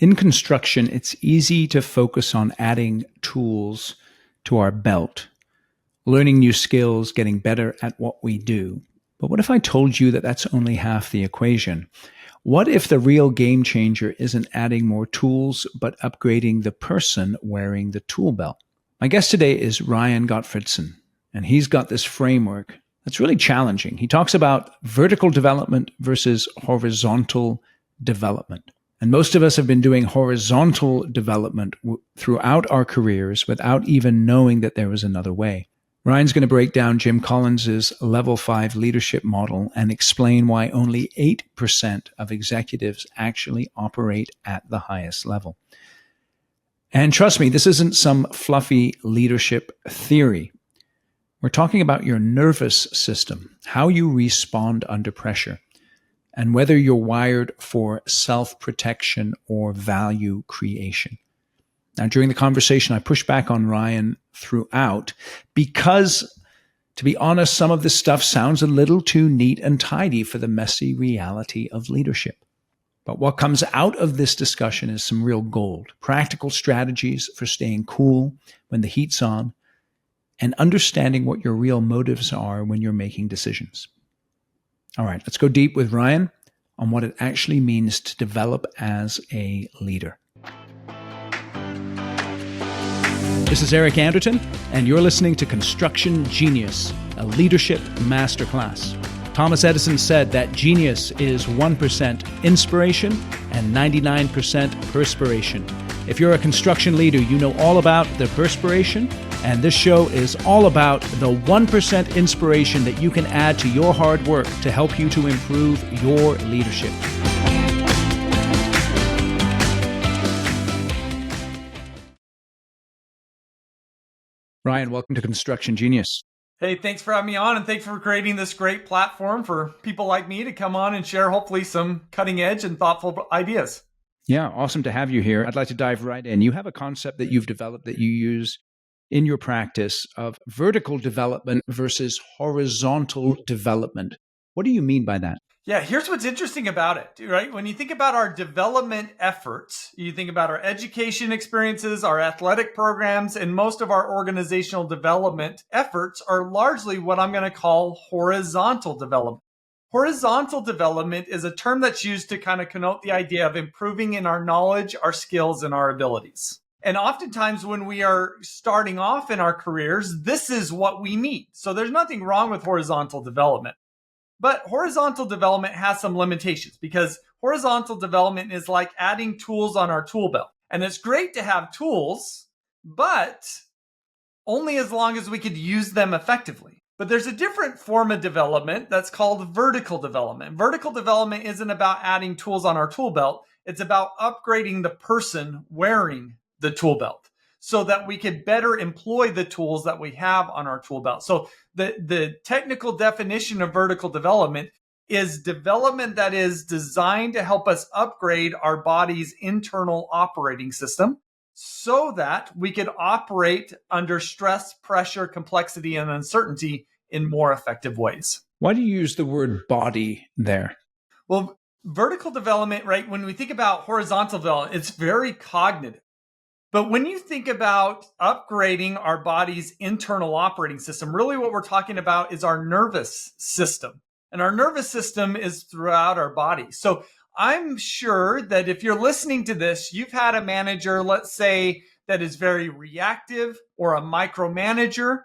In construction, it's easy to focus on adding tools to our belt, learning new skills, getting better at what we do. But what if I told you that that's only half the equation? What if the real game changer isn't adding more tools, but upgrading the person wearing the tool belt? My guest today is Ryan Gottfredson, and he's got this framework that's really challenging. He talks about vertical development versus horizontal development. And most of us have been doing horizontal development throughout our careers without even knowing that there was another way. Ryan's going to break down Jim Collins's Level 5 leadership model and explain why only 8% of executives actually operate at the highest level. And trust me, this isn't some fluffy leadership theory. We're talking about your nervous system, how you respond under pressure, and whether you're wired for self-protection or value creation. Now, during the conversation, I pushed back on Ryan throughout because, to be honest, some of this stuff sounds a little too neat and tidy for the messy reality of leadership. But what comes out of this discussion is some real gold, practical strategies for staying cool when the heat's on, and understanding what your real motives are when you're making decisions. All right, let's go deep with Ryan on what it actually means to develop as a leader. This is Eric Anderton, and you're listening to Construction Genius, a leadership masterclass. Thomas Edison said that genius is 1% inspiration and 99% perspiration. If you're a construction leader, you know all about the perspiration, and this show is all about the 1% inspiration that you can add to your hard work to help you to improve your leadership. Ryan, welcome to Construction Genius. Hey, thanks for having me on, and thanks for creating this great platform for people like me to come on and share hopefully some cutting edge and thoughtful ideas. Yeah, awesome to have you here. I'd like to dive right in. You have a concept that you've developed that you use in your practice of vertical development versus horizontal development. What do you mean by that? Yeah, here's what's interesting about it, right? When you think about our development efforts, you think about our education experiences, our athletic programs, and most of our organizational development efforts are largely what I'm going to call horizontal development. Horizontal development is a term that's used to kind of connote the idea of improving in our knowledge, our skills, and our abilities. And oftentimes when we are starting off in our careers, this is what we need. So there's nothing wrong with horizontal development. But horizontal development has some limitations because horizontal development is like adding tools on our tool belt. And it's great to have tools, but only as long as we could use them effectively. But there's a different form of development that's called vertical development. Vertical development isn't about adding tools on our tool belt. It's about upgrading the person wearing the tool belt so that we could better employ the tools that we have on our tool belt. So the technical definition of vertical development is development that is designed to help us upgrade our body's internal operating system so that we could operate under stress, pressure, complexity, and uncertainty in more effective ways. Why do you use the word body there? Well, vertical development, right? When we think about horizontal development, it's very cognitive. But when you think about upgrading our body's internal operating system, really what we're talking about is our nervous system. And our nervous system is throughout our body. So I'm sure that if you're listening to this, you've had a manager, let's say, that is very reactive or a micromanager.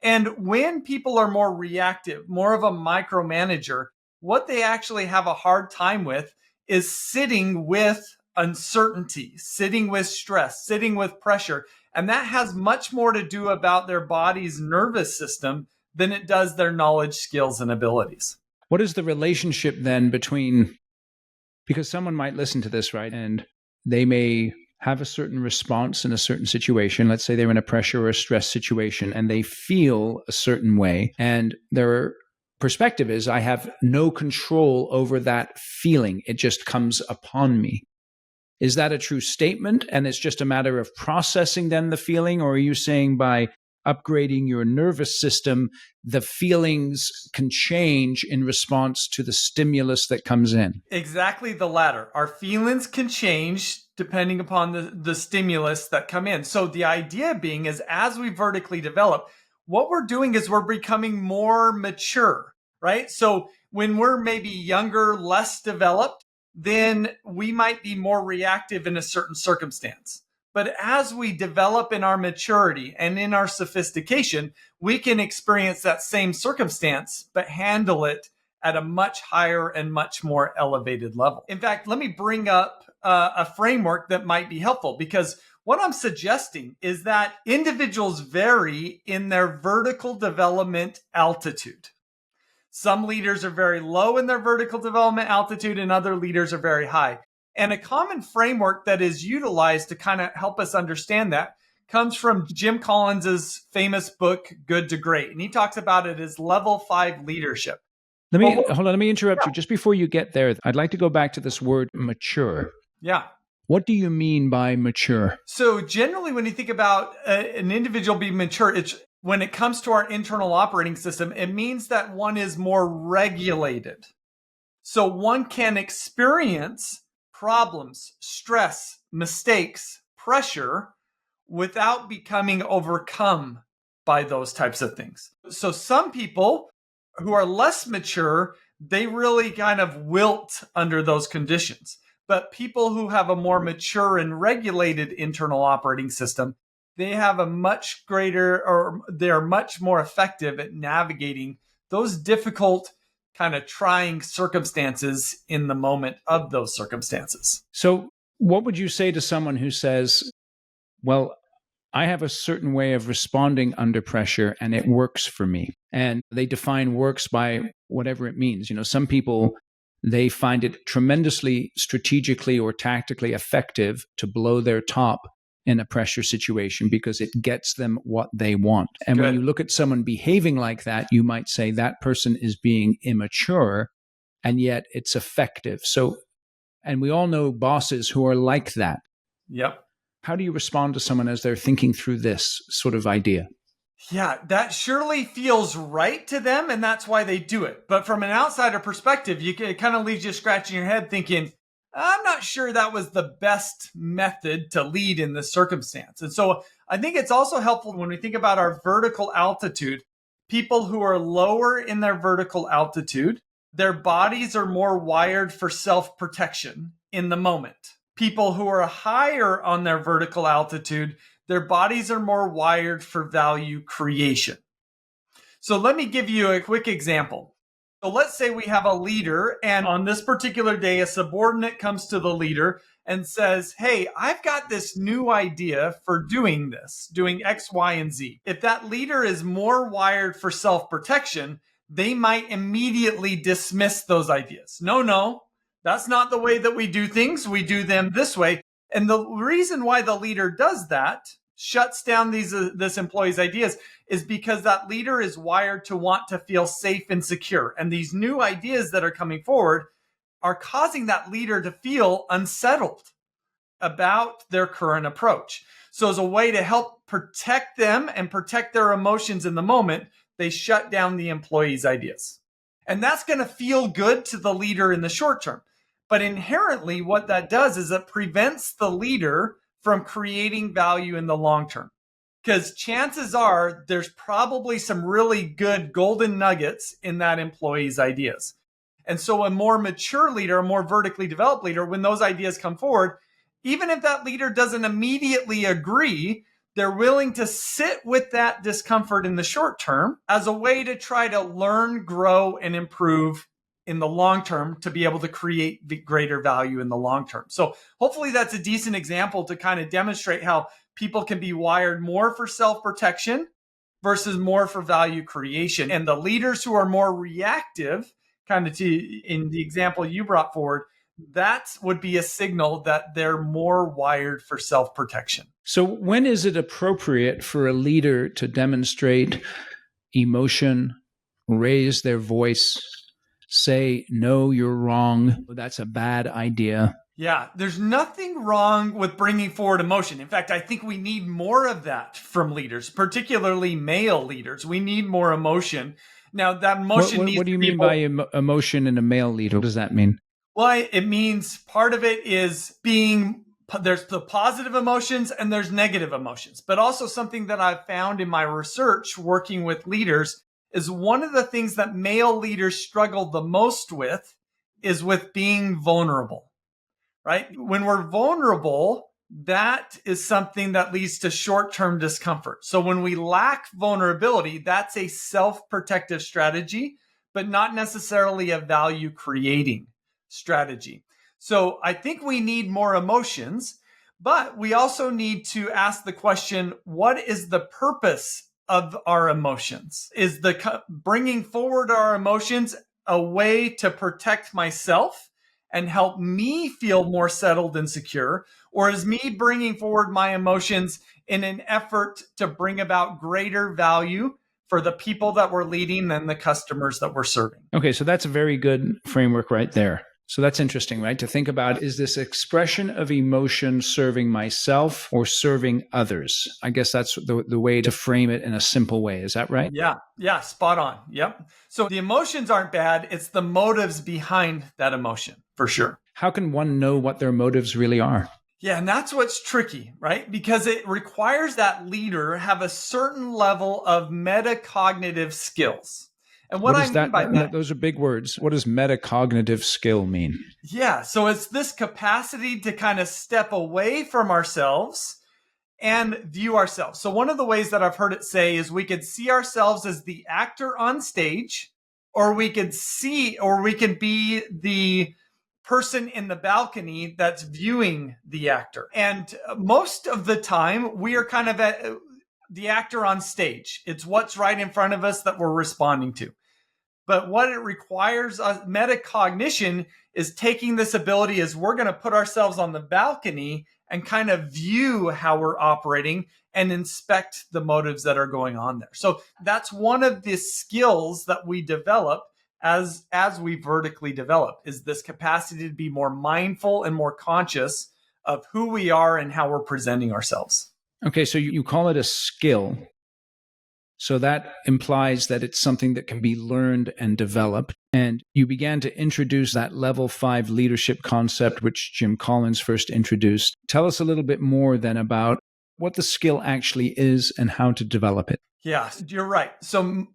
And when people are more reactive, more of a micromanager, what they actually have a hard time with is sitting with uncertainty, sitting with stress, sitting with pressure. And that has much more to do about their body's nervous system than it does their knowledge, skills, and abilities. What is the relationship then between, because someone might listen to this, right, and they may have a certain response in a certain situation. Let's say they're in a pressure or a stress situation and they feel a certain way, and their perspective is, I have no control over that feeling. It just comes upon me. Is that a true statement? And it's just a matter of processing then the feeling? Or are you saying by upgrading your nervous system, the feelings can change in response to the stimulus that comes in. Exactly the latter. Our feelings can change depending upon the stimulus that come in. So the idea being is as we vertically develop, what we're doing is we're becoming more mature, right? So when we're maybe younger, less developed, then we might be more reactive in a certain circumstance. But as we develop in our maturity and in our sophistication, we can experience that same circumstance, but handle it at a much higher and much more elevated level. In fact, let me bring up a framework that might be helpful, because what I'm suggesting is that individuals vary in their vertical development altitude. Some leaders are very low in their vertical development altitude and other leaders are very high. And a common framework that is utilized to kind of help us understand that comes from Jim Collins's famous book, Good to Great. And he talks about it as level 5 leadership. Hold on, let me interrupt you. Just before you get there, I'd like to go back to this word mature. Yeah. What do you mean by mature? So generally, when you think about an individual being mature, it's when it comes to our internal operating system, it means that one is more regulated. So one can experience problems, stress, mistakes, pressure without becoming overcome by those types of things. So some people who are less mature, they really kind of wilt under those conditions. But people who have a more mature and regulated internal operating system, they have a much greater, or they're much more effective at navigating those difficult, kind of trying circumstances in the moment of those circumstances. So what would you say to someone who says, well, I have a certain way of responding under pressure and it works for me? And they define works by whatever it means. You know, some people, they find it tremendously strategically or tactically effective to blow their top in a pressure situation because it gets them what they want. And Good. When you look at someone behaving like that, you might say that person is being immature, and yet it's effective. So, and we all know bosses who are like that. Yep. How do you respond to someone as they're thinking through this sort of idea? Yeah, that surely feels right to them, and that's why they do it. But from an outsider perspective, it kind of leaves you scratching your head thinking, I'm not sure that was the best method to lead in this circumstance. And so I think it's also helpful when we think about our vertical altitude. People who are lower in their vertical altitude, their bodies are more wired for self-protection in the moment. People who are higher on their vertical altitude, their bodies are more wired for value creation. So let me give you a quick example. So let's say we have a leader, and on this particular day, a subordinate comes to the leader and says, hey, I've got this new idea for doing this, doing X, Y, and Z. If that leader is more wired for self-protection, they might immediately dismiss those ideas. No, that's not the way that we do things. We do them this way. And the reason why the leader does that, shuts down this employee's ideas, is because that leader is wired to want to feel safe and secure. And these new ideas that are coming forward are causing that leader to feel unsettled about their current approach. So as a way to help protect them and protect their emotions in the moment, they shut down the employee's ideas. And that's going to feel good to the leader in the short term. But inherently, what that does is it prevents the leader from creating value in the long term. Because chances are there's probably some really good golden nuggets in that employee's ideas. And so a more mature leader, a more vertically developed leader, when those ideas come forward, even if that leader doesn't immediately agree, they're willing to sit with that discomfort in the short term as a way to try to learn, grow, and improve in the long term to be able to create the greater value in the long term. So hopefully that's a decent example to kind of demonstrate how people can be wired more for self-protection versus more for value creation. And the leaders who are more reactive, kind of in the example you brought forward, that would be a signal that they're more wired for self-protection. So when is it appropriate for a leader to demonstrate emotion, raise their voice, say, no, you're wrong, that's a bad idea? Yeah, there's nothing wrong with bringing forward emotion. In fact, I think we need more of that from leaders, particularly male leaders. We need more emotion. Now, that emotion needs What do to you be mean both. by emotion in a male leader? What does that mean? Well, it means part of it is there's the positive emotions and there's negative emotions. But also something that I've found in my research working with leaders is one of the things that male leaders struggle the most with is with being vulnerable, right? When we're vulnerable, that is something that leads to short-term discomfort. So when we lack vulnerability, that's a self-protective strategy, but not necessarily a value creating strategy. So I think we need more emotions, but we also need to ask the question, what is the purpose of our emotions? Is the bringing forward our emotions a way to protect myself and help me feel more settled and secure? Or is me bringing forward my emotions in an effort to bring about greater value for the people that we're leading and the customers that we're serving? Okay, so that's a very good framework right there. So that's interesting, right? To think about, is this expression of emotion serving myself or serving others? I guess that's the way to frame it in a simple way. Is that right? Yeah, spot on. Yep. So the emotions aren't bad. It's the motives behind that emotion, for sure. How can one know what their motives really are? Yeah, and that's what's tricky, right? Because it requires that leader have a certain level of metacognitive skills. And what What I is mean that? by that, Those are big words. What does metacognitive skill mean? yeah, so it's this capacity to kind of step away from ourselves and view ourselves. So one of the ways that I've heard it say is we could see ourselves as the actor on stage, or we could be the person in the balcony that's viewing the actor. And most of the time, we are kind of the actor on stage. It's what's right in front of us that we're responding to. But what it requires, metacognition, is taking this ability as we're going to put ourselves on the balcony and kind of view how we're operating and inspect the motives that are going on there. So that's one of the skills that we develop as we vertically develop, is this capacity to be more mindful and more conscious of who we are and how we're presenting ourselves. Okay, so you call it a skill. So that implies that it's something that can be learned and developed. And you began to introduce that level 5 leadership concept, which Jim Collins first introduced. Tell us a little bit more then about what the skill actually is and how to develop it. Yeah, you're right. So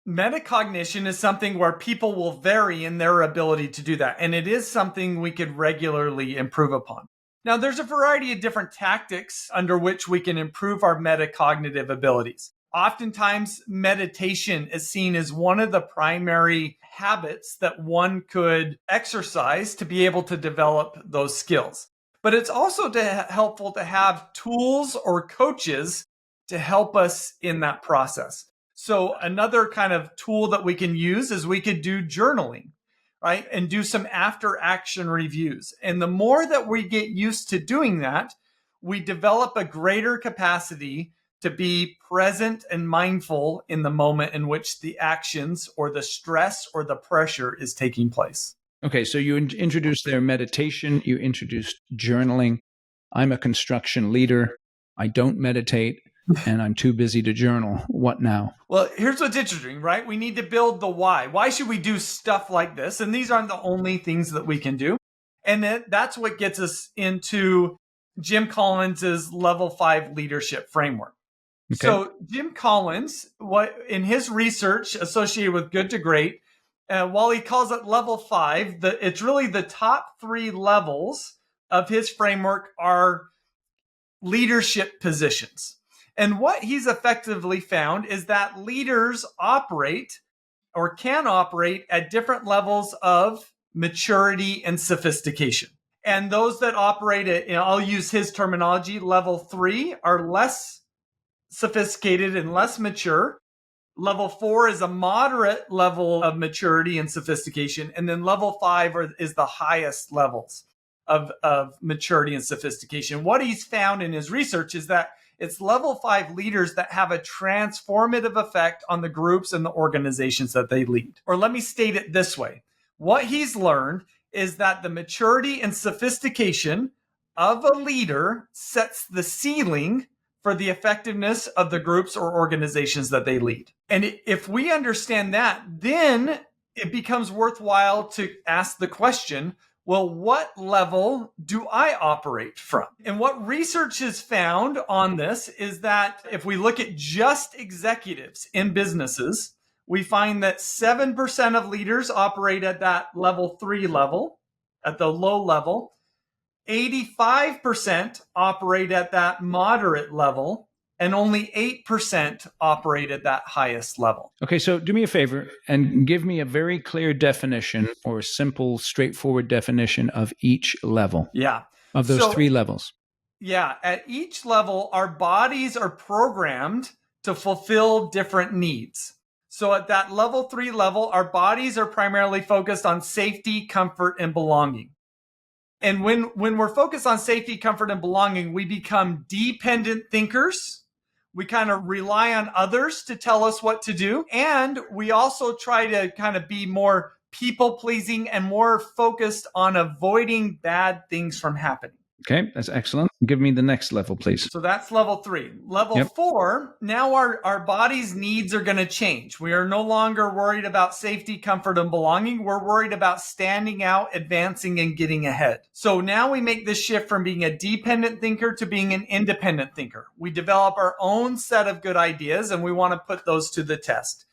metacognition is something where people will vary in their ability to do that. And it is something we could regularly improve upon. Now, there's a variety of different tactics under which we can improve our metacognitive abilities. Oftentimes, meditation is seen as one of the primary habits that one could exercise to be able to develop those skills. But it's also helpful to have tools or coaches to help us in that process. So another kind of tool that we can use is we could do journaling, right? And do some after action reviews. And the more that we get used to doing that, we develop a greater capacity to be present and mindful in the moment in which the actions or the stress or the pressure is taking place. Okay, so you introduced their meditation, you introduced journaling. I'm a construction leader. I don't meditate and I'm too busy to journal. What now? Well, here's what's interesting, right? We need to build the why. Why should we do stuff like this? And these aren't the only things that we can do. And that's what gets us into Jim Collins's level 5 leadership framework. Okay. So Jim Collins, in his research associated with Good to Great, while he calls it level 5, it's really the top 3 levels of his framework are leadership positions. And what he's effectively found is that leaders operate or can operate at different levels of maturity and sophistication. And those that operate at, I'll use his terminology, level 3 are less sophisticated and less mature. Level 4 is a moderate level of maturity and sophistication. And then level 5 is the highest levels of maturity and sophistication. What he's found in his research is that it's level 5 leaders that have a transformative effect on the groups and the organizations that they lead. Or let me state it this way. What he's learned is that the maturity and sophistication of a leader sets the ceiling for the effectiveness of the groups or organizations that they lead. And if we understand that, then it becomes worthwhile to ask the question, well, what level do I operate from? And what research has found on this is that if we look at just executives in businesses, we find that 7% of leaders operate at that level 3 level, at the low level. 85% operate at that moderate level, and only 8% operate at that highest level. Okay, so do me a favor and give me a very clear definition or a simple, straightforward definition of each level. Yeah. Of those 3 levels. Yeah. At each level, our bodies are programmed to fulfill different needs. So at that level 3 level, our bodies are primarily focused on safety, comfort, and belonging. And when we're focused on safety, comfort, and belonging, we become dependent thinkers. We kind of rely on others to tell us what to do. And we also try to kind of be more people-pleasing and more focused on avoiding bad things from happening. Okay, that's excellent. Give me the next level, please. So that's level 3. Level 4, now our body's needs are going to change. We are no longer worried about safety, comfort, and belonging. We're worried about standing out, advancing, and getting ahead. So now we make this shift from being a dependent thinker to being an independent thinker. We develop our own set of good ideas, and we want to put those to the test.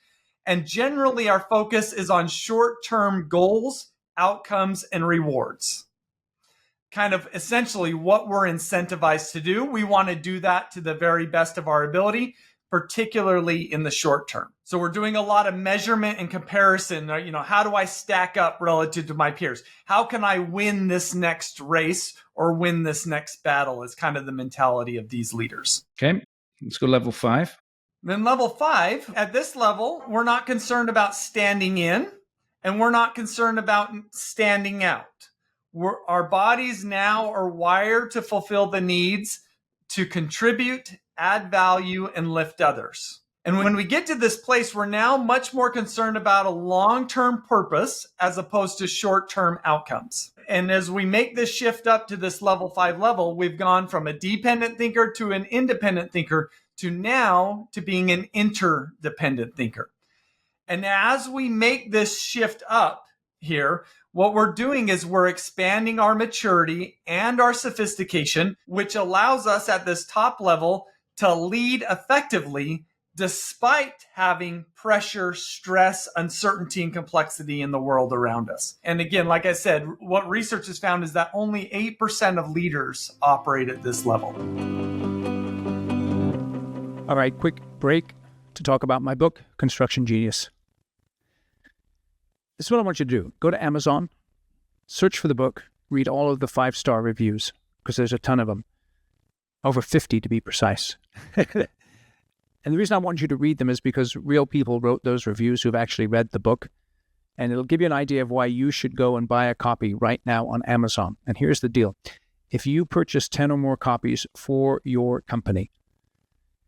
And generally, our focus is on short-term goals, outcomes, and rewards. Kind of essentially what we're incentivized to do. We want to do that to the very best of our ability, particularly in the short term. So we're doing a lot of measurement and comparison. How do I stack up relative to my peers? How can I win this next race or win this next battle is kind of the mentality of these leaders. Okay, let's go level 5. Then level 5, at this level, we're not concerned about standing in and we're not concerned about standing out. Our bodies now are wired to fulfill the needs to contribute, add value, and lift others. And when we get to this place, we're now much more concerned about a long-term purpose as opposed to short-term outcomes. And as we make this shift up to this level 5 level, we've gone from a dependent thinker to an independent thinker to now to being an interdependent thinker. And as we make this shift up here, what we're doing is we're expanding our maturity and our sophistication, which allows us at this top level to lead effectively despite having pressure, stress, uncertainty, and complexity in the world around us. And again, like I said, what research has found is that only 8% of leaders operate at this level. All right, quick break to talk about my book, Construction Genius. This is what I want you to do. Go to Amazon, search for the book, read all of the 5-star reviews, because there's a ton of them. Over 50 to be precise. And the reason I want you to read them is because real people wrote those reviews who've actually read the book. And it'll give you an idea of why you should go and buy a copy right now on Amazon. And here's the deal. If you purchase 10 or more copies for your company,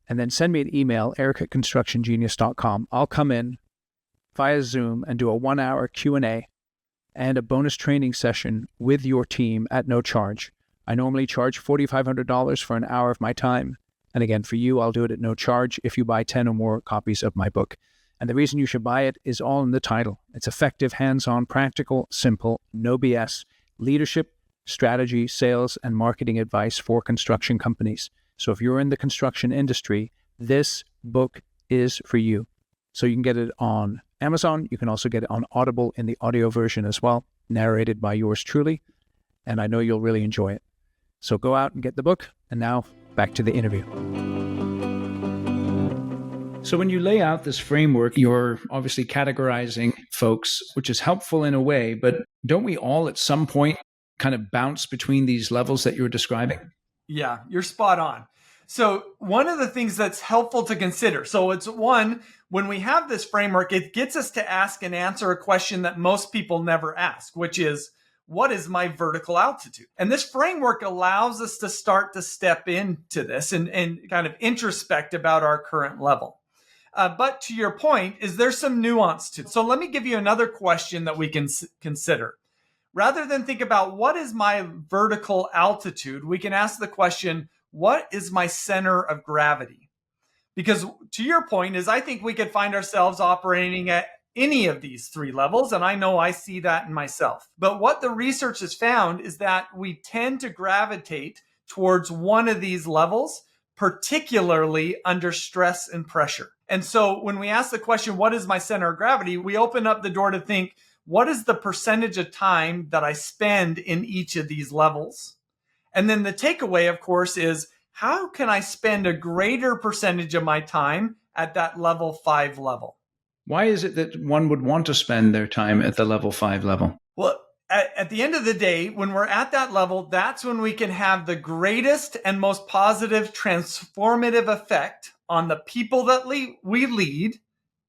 and then send me an email, eric@constructiongenius.com, I'll come in via Zoom and do a 1-hour Q&A and a bonus training session with your team at no charge. I normally charge $4,500 for an hour of my time. And again, for you, I'll do it at no charge if you buy 10 or more copies of my book. And the reason you should buy it is all in the title. It's effective, hands-on, practical, simple, no BS, leadership, strategy, sales, and marketing advice for construction companies. So if you're in the construction industry, this book is for you. So you can get it on Amazon. You can also get it on Audible in the audio version as well, narrated by yours truly. And I know you'll really enjoy it. So go out and get the book. And now back to the interview. So when you lay out this framework, you're obviously categorizing folks, which is helpful in a way, but don't we all at some point kind of bounce between these levels that you're describing? Yeah, you're spot on. So one of the things that's helpful to consider, so it's one, when we have this framework, it gets us to ask and answer a question that most people never ask, which is, what is my vertical altitude? And this framework allows us to start to step into this and kind of introspect about our current level. But to your point, is there some nuance to it? So let me give you another question that we can consider. rather than think about what is my vertical altitude, we can ask the question, what is my center of gravity? Because to your point is I think we could find ourselves operating at any of these three levels. And I know I see that in myself. But what the research has found is that we tend to gravitate towards one of these levels, particularly under stress and pressure. And so when we ask the question, what is my center of gravity? We open up the door to think, what is the percentage of time that I spend in each of these levels? And then the takeaway, of course, is how can I spend a greater percentage of my time at that level 5 level? Why is it that one would want to spend their time at the level 5 level? Well, at the end of the day, when we're at that level, that's when we can have the greatest and most positive transformative effect on the people that we lead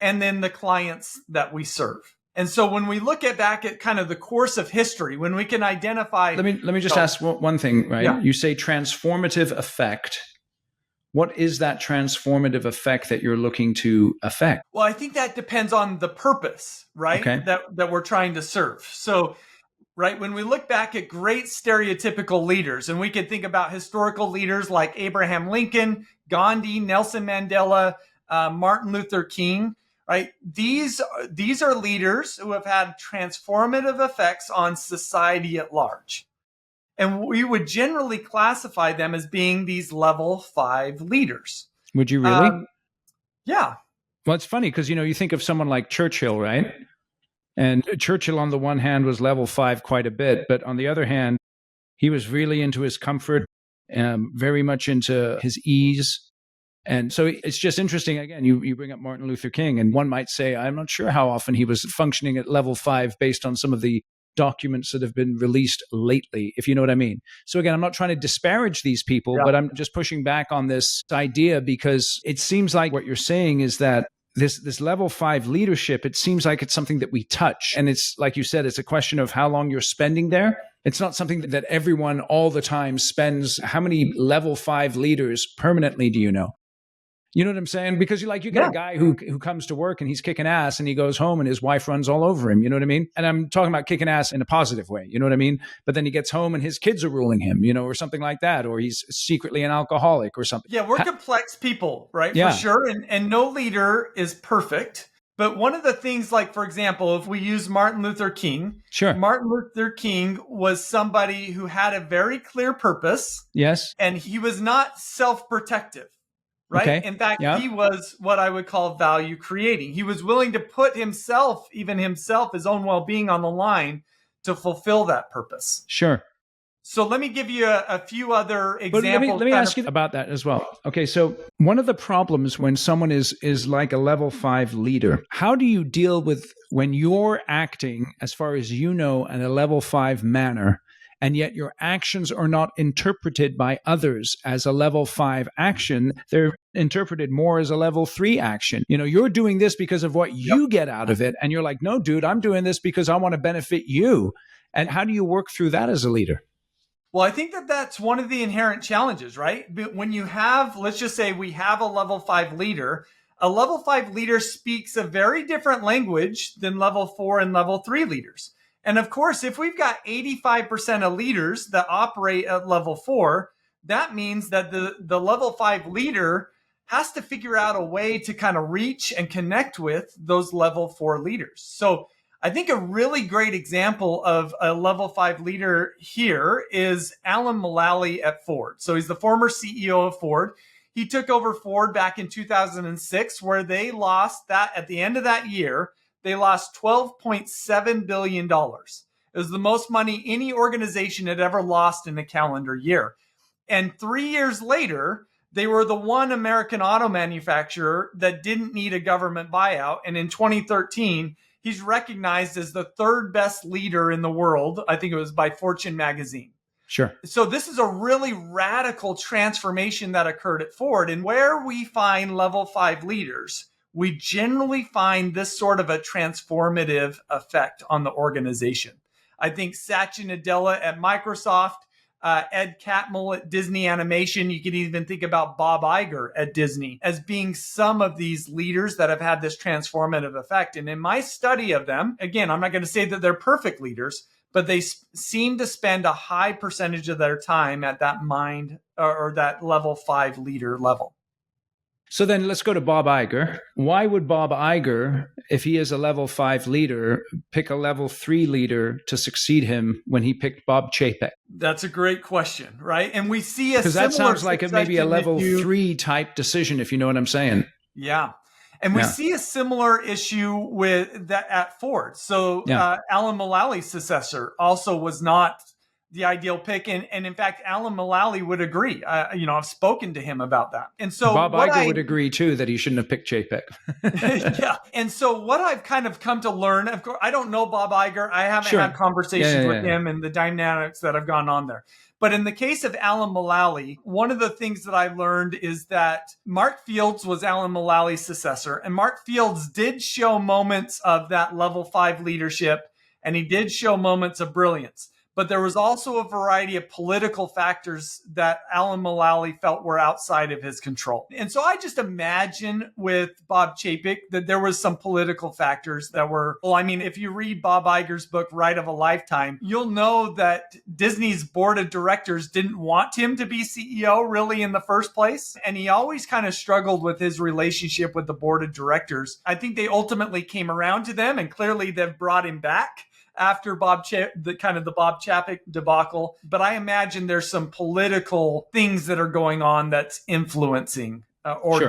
and then the clients that we serve. And so when we look back at kind of the course of history, when we can identify... Let me just ask one thing, right? Yeah. You say transformative effect. What is that transformative effect that you're looking to affect? Well, I think that depends on the purpose, right? Okay. That we're trying to serve. So, right, when we look back at great stereotypical leaders, and we could think about historical leaders like Abraham Lincoln, Gandhi, Nelson Mandela, Martin Luther King, right? These are leaders who have had transformative effects on society at large. And we would generally classify them as being these level 5 leaders. Would you really? Yeah. Well, it's funny because, you think of someone like Churchill, right? And Churchill, on the one hand, was level 5 quite a bit. But on the other hand, he was really into his comfort, very much into his ease. And so it's just interesting. Again, you bring up Martin Luther King, and one might say, I'm not sure how often he was functioning at level 5 based on some of the documents that have been released lately, if you know what I mean. So again, I'm not trying to disparage these people, but I'm just pushing back on this idea because it seems like what you're saying is that this level 5 leadership, it seems like it's something that we touch. And it's like you said, it's a question of how long you're spending there. It's not something that everyone all the time spends. How many level 5 leaders permanently do you know? You know what I'm saying? Because you get a guy who comes to work and he's kicking ass and he goes home and his wife runs all over him. You know what I mean? And I'm talking about kicking ass in a positive way. You know what I mean? But then he gets home and his kids are ruling him, or something like that. Or he's secretly an alcoholic or something. Yeah, we're complex people, right? Yeah. For sure. And no leader is perfect. But one of the things, like, for example, if we use Martin Luther King, sure. Martin Luther King was somebody who had a very clear purpose. Yes. And he was not self-protective. Right. Okay. In fact, he was what I would call value creating. He was willing to put himself, his own well-being on the line to fulfill that purpose. Sure. So let me give you a few other examples. But let me ask you about that as well. Okay. So one of the problems when someone is like a level 5 leader, how do you deal with when you're acting, as far as you know, in a level 5 manner, and yet your actions are not interpreted by others as a level 5 action? They're interpreted more as a level 3 action. You're doing this because of what you get out of it. And you're like, no, dude, I'm doing this because I want to benefit you. And how do you work through that as a leader? Well, I think that's one of the inherent challenges, right? When you have, let's just say we have a level 5 leader, a level 5 leader speaks a very different language than level 4 and level 3 leaders. And of course, if we've got 85% of leaders that operate at level 4, that means that the level 5 leader has to figure out a way to kind of reach and connect with those level 4 leaders. So I think a really great example of a level 5 leader here is Alan Mulally at Ford. So he's the former CEO of Ford. He took over Ford back in 2006, where they lost that at the end of that year. They lost $12.7 billion. It was the most money any organization had ever lost in a calendar year. And 3 years later, they were the one American auto manufacturer that didn't need a government buyout. And in 2013, he's recognized as the 3rd best leader in the world. I think it was by Fortune magazine. Sure. So this is a really radical transformation that occurred at Ford. And where we find level 5 leaders, we generally find this sort of a transformative effect on the organization. I think Satya Nadella at Microsoft, Ed Catmull at Disney Animation, you could even think about Bob Iger at Disney as being some of these leaders that have had this transformative effect. And in my study of them, again, I'm not going to say that they're perfect leaders, but they seem to spend a high percentage of their time at that mind or that level 5 leader level. So then let's go to Bob Iger. Why would Bob Iger, if he is a level 5 leader, pick a level 3 leader to succeed him when he picked Bob Chapek? That's a great question, right? And we see a similar, because that sounds like it may be a level 3 type decision, if you know what I'm saying. Yeah. And we see a similar issue with that at Ford. So Alan Mullally's successor also was not the ideal pick. And in fact, Alan Mulally would agree. I've spoken to him about that. And so Bob Iger would agree too that he shouldn't have picked Chapek. Yeah. And so what I've kind of come to learn, of course, I don't know Bob Iger. I haven't had conversations with him and the dynamics that have gone on there. But in the case of Alan Mulally, one of the things that I learned is that Mark Fields was Alan Mullally's successor. And Mark Fields did show moments of that level 5 leadership, and he did show moments of brilliance. But there was also a variety of political factors that Alan Mulally felt were outside of his control. And so I just imagine with Bob Chapek that there was some political factors that were, if you read Bob Iger's book, Ride of a Lifetime, you'll know that Disney's board of directors didn't want him to be CEO really in the first place. And he always kind of struggled with his relationship with the board of directors. I think they ultimately came around to them, and clearly they've brought him back after the Bob Chapek debacle. But I imagine there's some political things that are going on that's influencing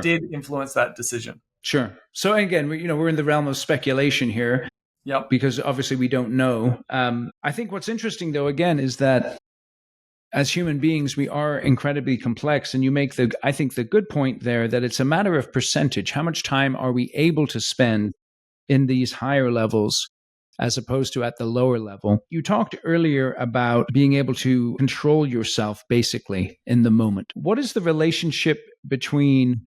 did influence that decision. Sure. So again, we're in the realm of speculation here. Yep. Because obviously we don't know. I think what's interesting though, again, is that as human beings, we are incredibly complex. And you make the good point there that it's a matter of percentage. How much time are we able to spend in these higher levels as opposed to at the lower level? You talked earlier about being able to control yourself basically in the moment. What is the relationship between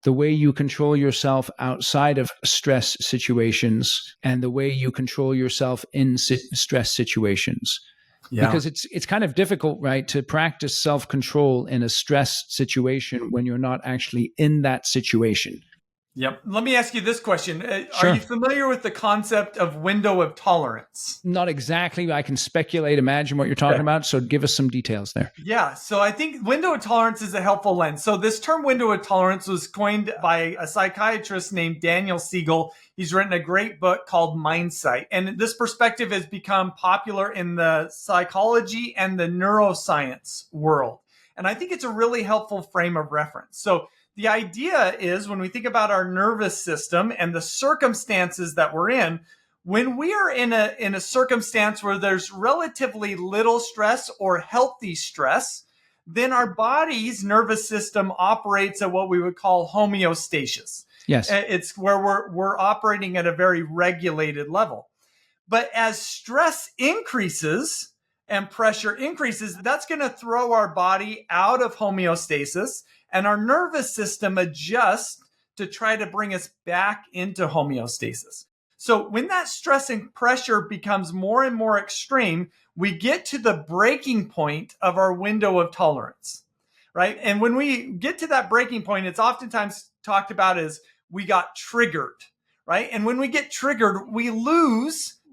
the way you control yourself outside of stress situations and the way you control yourself in stress situations? Yeah. Because it's kind of difficult, right, to practice self-control in a stress situation when you're not actually in that situation. Yep. Let me ask you this question. Are you familiar with the concept of window of tolerance? Not exactly. I can speculate, imagine what you're talking about. So give us some details there. Yeah. So I think window of tolerance is a helpful lens. So this term window of tolerance was coined by a psychiatrist named Daniel Siegel. He's written a great book called Mindsight. And this perspective has become popular in the psychology and the neuroscience world. And I think it's a really helpful frame of reference. So the idea is when we think about our nervous system and the circumstances that we're in, when we are in a circumstance where there's relatively little stress or healthy stress, then our body's nervous system operates at what we would call homeostasis. Yes. It's where we're operating at a very regulated level. But as stress increases and pressure increases, that's going to throw our body out of homeostasis. And our nervous system adjusts to try to bring us back into homeostasis. So when that stress and pressure becomes more and more extreme, we get to the breaking point of our window of tolerance, right? And when we get to that breaking point, it's oftentimes talked about as we got triggered, right? And when we get triggered, we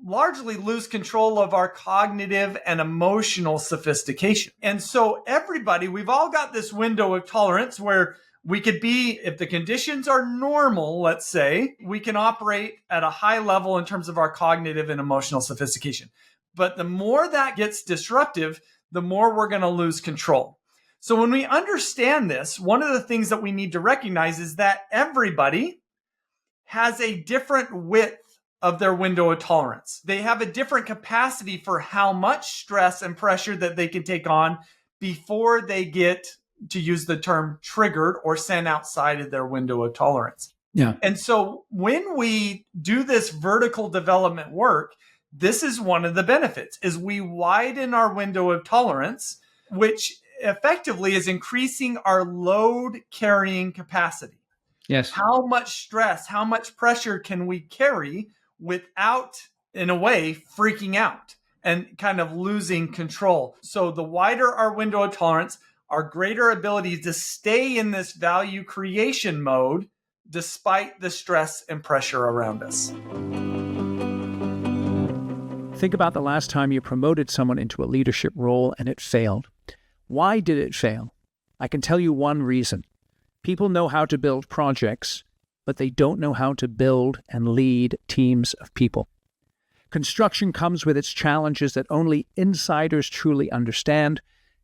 largely lose control of our cognitive and emotional sophistication. And so we've all got this window of tolerance where we could be, if the conditions are normal, let's say, we can operate at a high level in terms of our cognitive and emotional sophistication. But the more that gets disruptive, the more we're going to lose control. So when we understand this, one of the things that we need to recognize is that everybody has a different width of their window of tolerance. They have a different capacity for how much stress and pressure that they can take on before they get, to use the term, triggered or sent outside of their window of tolerance. Yeah. And so when we do this vertical development work, this is one of the benefits, is we widen our window of tolerance, which effectively is increasing our load carrying capacity. Yes. How much stress, how much pressure can we carry without, in a way, freaking out and kind of losing control? So the wider our window of tolerance, our greater ability to stay in this value creation mode despite the stress and pressure around us. Think about the last time you promoted someone into a leadership role and it failed. Why did it fail? I can tell you one reason. People know how to build projects, but they don't know how to build and lead teams of people. Construction comes with its challenges that only insiders truly understand.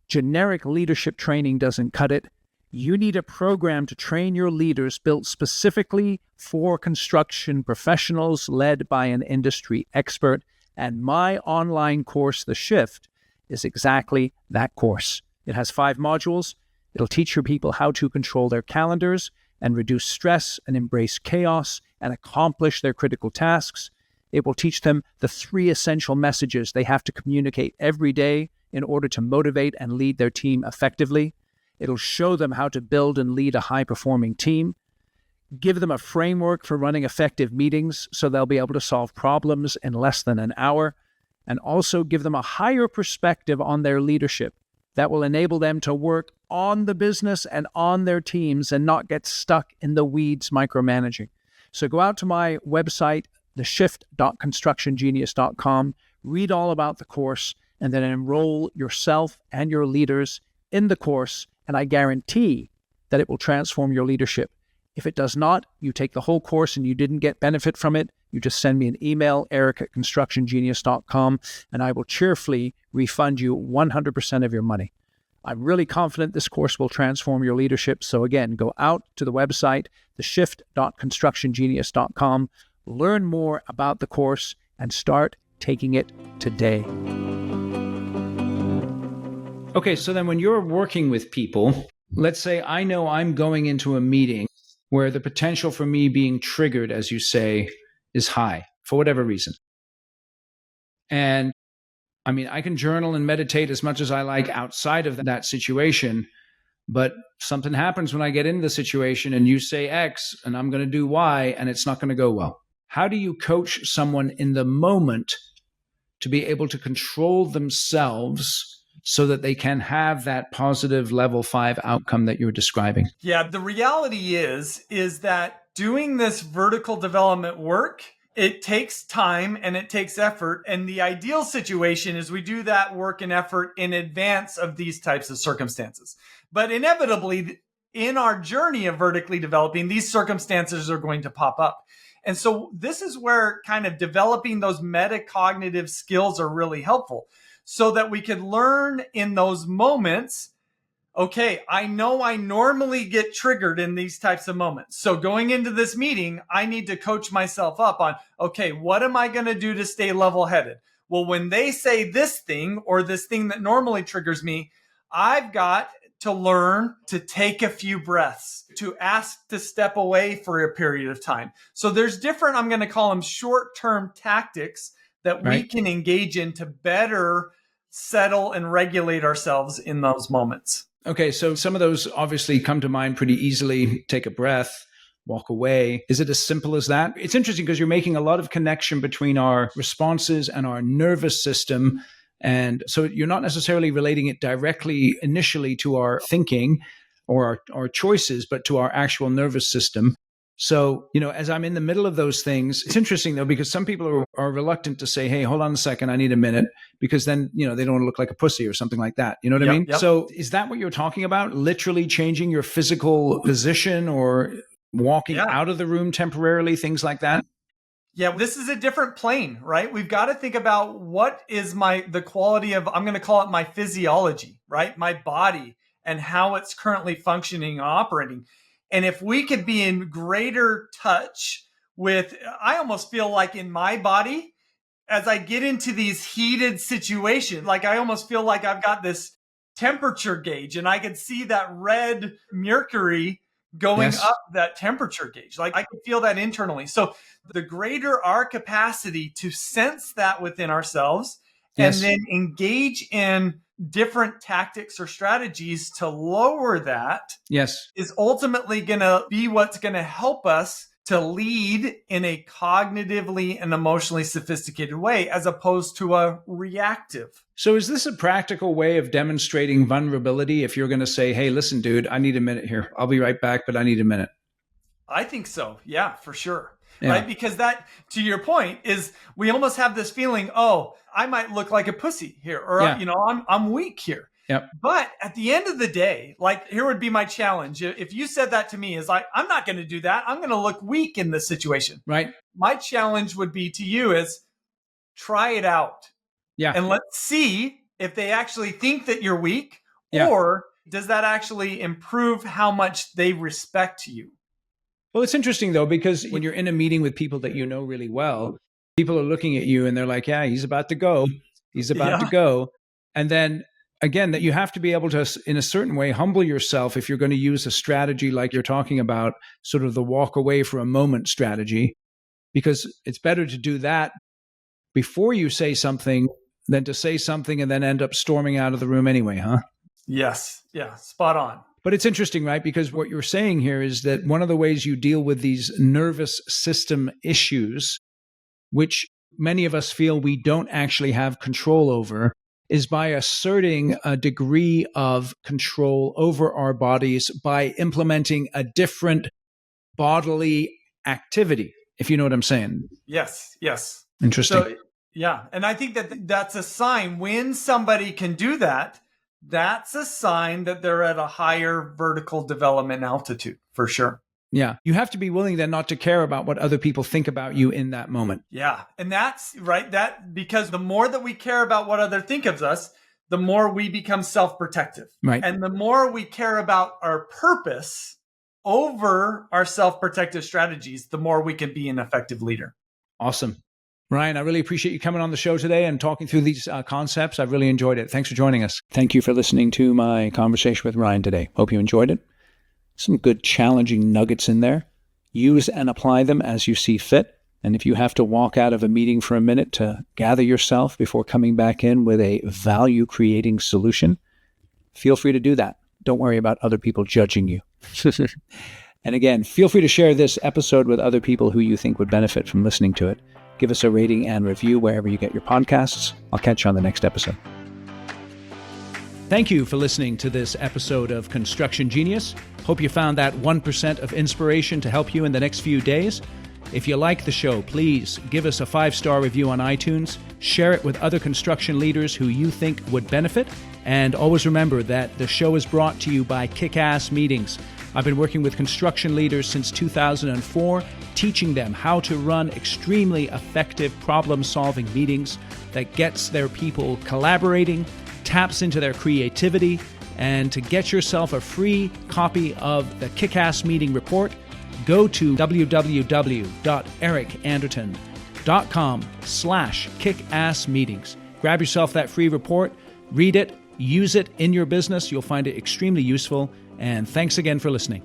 Generic leadership training doesn't cut it. You need a program to train your leaders built specifically for construction professionals led by an industry expert. And my online course, The Shift, is exactly that course. It has 5 modules. It'll teach your people how to control their calendars and reduce stress and embrace chaos and accomplish their critical tasks. It will teach them the 3 essential messages they have to communicate every day in order to motivate and lead their team effectively. It'll show them how to build and lead a high-performing team, give them a framework for running effective meetings so they'll be able to solve problems in less than an hour, and also give them a higher perspective on their leadership that will enable them to work on the business and on their teams and not get stuck in the weeds micromanaging. So go out to my website, theshift.constructiongenius.com, read all about the course, and then enroll yourself and your leaders in the course, and I guarantee that it will transform your leadership. If it does not, you take the whole course and you didn't get benefit from it, you just send me an email, eric@constructiongenius.com, and I will cheerfully refund you 100% of your money. I'm really confident this course will transform your leadership. So again, go out to the website, theshift.constructiongenius.com, learn more about the course, and start taking it today. Okay, so then when you're working with people, let's say I know I'm going into a meeting where the potential for me being triggered, as you say, is high for whatever reason. And I mean, I can journal and meditate as much as I like outside of that situation, but something happens when I get into the situation and you say X and I'm going to do Y and it's not going to go well. How do you coach someone in the moment to be able to control themselves so that they can have that positive level 5 outcome that you're describing? Yeah, the reality is that doing this vertical development work, it takes time and it takes effort. And the ideal situation is we do that work and effort in advance of these types of circumstances. But inevitably, in our journey of vertically developing, these circumstances are going to pop up. And so this is where kind of developing those metacognitive skills are really helpful, so that we can learn in those moments, okay, I know I normally get triggered in these types of moments. So going into this meeting, I need to coach myself up on, okay, what am I going to do to stay level-headed? Well, when they say this thing or this thing that normally triggers me, I've got to learn to take a few breaths, to ask to step away for a period of time. So there's different, I'm going to call them short-term tactics that we can engage in to better settle and regulate ourselves in those moments. Okay, so some of those obviously come to mind pretty easily. Take a breath, walk away. Is it as simple as that? It's interesting because you're making a lot of connection between our responses and our nervous system. And so you're not necessarily relating it directly initially to our thinking or our choices, but to our actual nervous system. So, as I'm in the middle of those things, it's interesting though, because some people are reluctant to say, hey, hold on a second, I need a minute, because then, they don't want to look like a pussy or something like that. You know what I mean? Yep. So is that what you're talking about? Literally changing your physical position or walking out of the room temporarily, things like that? Yeah, this is a different plane, right? We've got to think about what is the quality of, I'm going to call it my physiology, right? My body and how it's currently functioning and operating. And if we could be in greater touch with, I almost feel like in my body, as I get into these heated situations, like I almost feel like I've got this temperature gauge and I could see that red mercury going up that temperature gauge. Like I can feel that internally. So the greater our capacity to sense that within ourselves and then engage in different tactics or strategies to lower that is ultimately going to be what's going to help us to lead in a cognitively and emotionally sophisticated way as opposed to a reactive. So is this a practical way of demonstrating vulnerability if you're going to say, hey, listen, dude, I need a minute here. I'll be right back, but I need a minute? I think so. Yeah, for sure. right? Because that, to your point, is we almost have this feeling, oh, I might look like a pussy here, or, I'm weak here. Yep. But at the end of the day, like, here would be my challenge. If you said that to me, is like, I'm not going to do that. I'm going to look weak in this situation. Right. My challenge would be to you is try it out. Yeah. And let's see if they actually think that you're weak, or does that actually improve how much they respect you? Well, it's interesting, though, because when you're in a meeting with people that you know really well, people are looking at you and they're like, yeah, he's about to go. He's about to go. And then again, that you have to be able to, in a certain way, humble yourself if you're going to use a strategy like you're talking about, sort of the walk away for a moment strategy, because it's better to do that before you say something than to say something and then end up storming out of the room anyway, huh? Yes. Yeah. Spot on. But it's interesting, right? Because what you're saying here is that one of the ways you deal with these nervous system issues, which many of us feel we don't actually have control over, is by asserting a degree of control over our bodies by implementing a different bodily activity, if you know what I'm saying. Yes. Yes. Interesting. So, yeah. And I think that that's a sign when somebody can do that. That's a sign that they're at a higher vertical development altitude, for sure. Yeah. You have to be willing then not to care about what other people think about you in that moment. Yeah. And that's right. Because the more that we care about what others think of us, the more we become self-protective. Right. And the more we care about our purpose over our self-protective strategies, the more we can be an effective leader. Awesome. Ryan, I really appreciate you coming on the show today and talking through these concepts. I've really enjoyed it. Thanks for joining us. Thank you for listening to my conversation with Ryan today. Hope you enjoyed it. Some good challenging nuggets in there. Use and apply them as you see fit. And if you have to walk out of a meeting for a minute to gather yourself before coming back in with a value-creating solution, feel free to do that. Don't worry about other people judging you. And again, feel free to share this episode with other people who you think would benefit from listening to it. Give us a rating and review wherever you get your podcasts. I'll catch you on the next episode. Thank you for listening to this episode of Construction Genius. Hope you found that 1% of inspiration to help you in the next few days. If you like the show, please give us a 5-star review on iTunes. Share it with other construction leaders who you think would benefit. And always remember that the show is brought to you by Kick-Ass Meetings. I've been working with construction leaders since 2004, teaching them how to run extremely effective problem-solving meetings that gets their people collaborating, taps into their creativity. And to get yourself a free copy of the Kick-Ass Meeting Report, go to www.ericanderton.com/kickassmeetings. Grab yourself that free report, read it, use it in your business. You'll find it extremely useful. And thanks again for listening.